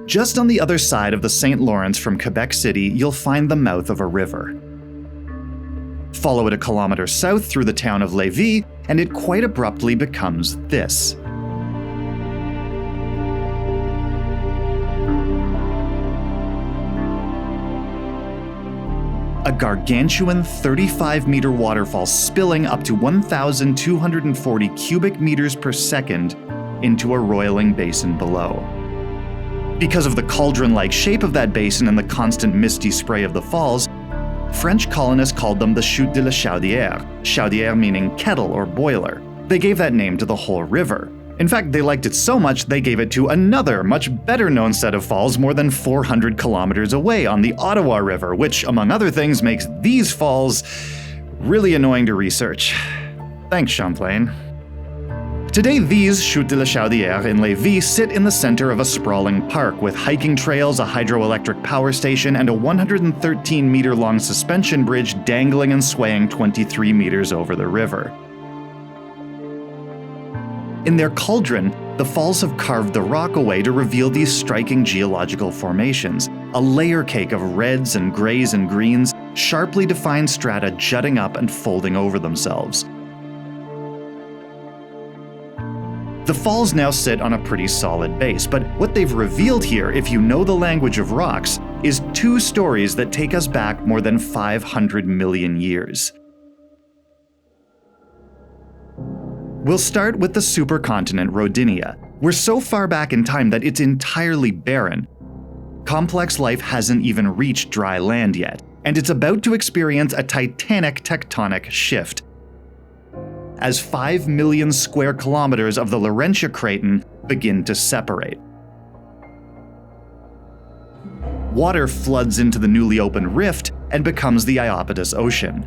Just on the other side of the St. Lawrence from Quebec City, you'll find the mouth of a river. Follow it a kilometer south through the town of Levis, and it quite abruptly becomes this. A gargantuan 35-meter waterfall spilling up to 1,240 cubic meters per second into a roiling basin below. Because of the cauldron-like shape of that basin and the constant misty spray of the falls, French colonists called them the Chute de la Chaudiere, Chaudiere meaning kettle or boiler. They gave that name to the whole river. In fact, they liked it so much they gave it to another, much better-known set of falls more than 400 kilometers away on the Ottawa River, which, among other things, makes these falls really annoying to research. Thanks, Champlain. Today, these Chute de la Chaudiere in Levis sit in the center of a sprawling park with hiking trails, a hydroelectric power station, and a 113-meter-long suspension bridge dangling and swaying 23 meters over the river. In their cauldron, the falls have carved the rock away to reveal these striking geological formations, a layer cake of reds and grays and greens, sharply defined strata jutting up and folding over themselves. The falls now sit on a pretty solid base, but what they've revealed here, if you know the language of rocks, is two stories that take us back more than 500 million years. We'll start with the supercontinent Rodinia. We're so far back in time that it's entirely barren. Complex life hasn't even reached dry land yet, and it's about to experience a titanic tectonic shift, as 5 million square kilometers of the Laurentia Craton begin to separate. Water floods into the newly opened rift and becomes the Iapetus Ocean.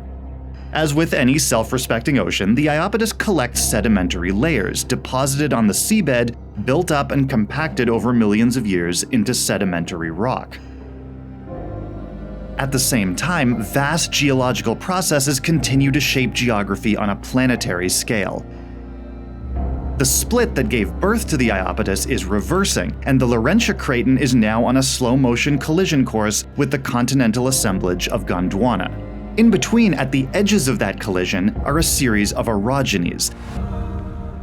As with any self-respecting ocean, the Iapetus collects sedimentary layers deposited on the seabed, built up and compacted over millions of years into sedimentary rock. At the same time, vast geological processes continue to shape geography on a planetary scale. The split that gave birth to the Iapetus is reversing, and the Laurentia Craton is now on a slow-motion collision course with the continental assemblage of Gondwana. In between, at the edges of that collision, are a series of orogenies.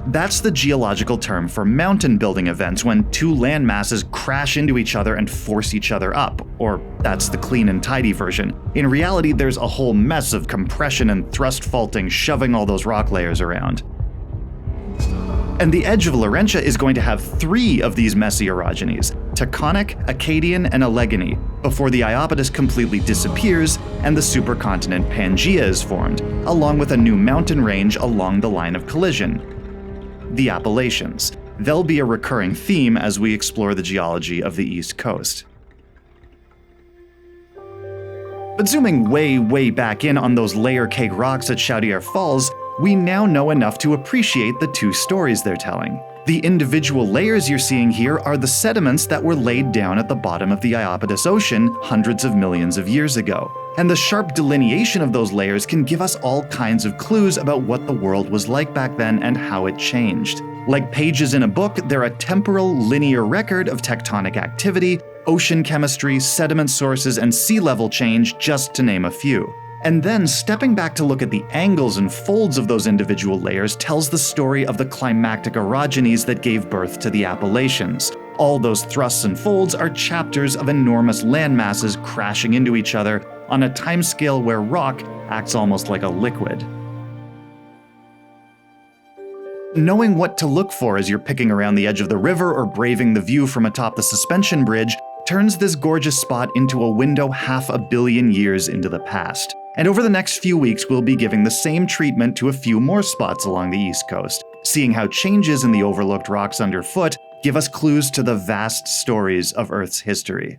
That's the geological term for mountain-building events when two land masses crash into each other and force each other up, or that's the clean and tidy version. In reality, there's a whole mess of compression and thrust faulting shoving all those rock layers around. And the edge of Laurentia is going to have 3 of these messy orogenies, Taconic, Acadian, and Allegheny, before the Iapetus completely disappears and the supercontinent Pangaea is formed, along with a new mountain range along the line of collision, the Appalachians. They'll be a recurring theme as we explore the geology of the East Coast. But zooming way back in on those layer cake rocks at Chaudiere Falls, we now know enough to appreciate the two stories they're telling. The individual layers you're seeing here are the sediments that were laid down at the bottom of the Iapetus Ocean hundreds of millions of years ago. And the sharp delineation of those layers can give us all kinds of clues about what the world was like back then and how it changed. Like pages in a book, they're a temporal, linear record of tectonic activity, ocean chemistry, sediment sources, and sea level change, just to name a few. And then, stepping back to look at the angles and folds of those individual layers tells the story of the climactic orogenies that gave birth to the Appalachians. All those thrusts and folds are chapters of enormous landmasses crashing into each other on a timescale where rock acts almost like a liquid. Knowing what to look for as you're picking around the edge of the river or braving the view from atop the suspension bridge turns this gorgeous spot into a window 500 million years into the past. And over the next few weeks, we'll be giving the same treatment to a few more spots along the East Coast, seeing how changes in the overlooked rocks underfoot give us clues to the vast stories of Earth's history.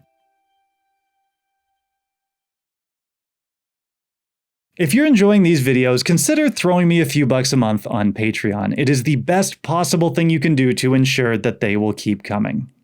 If you're enjoying these videos, consider throwing me a few bucks a month on Patreon. It is the best possible thing you can do to ensure that they will keep coming.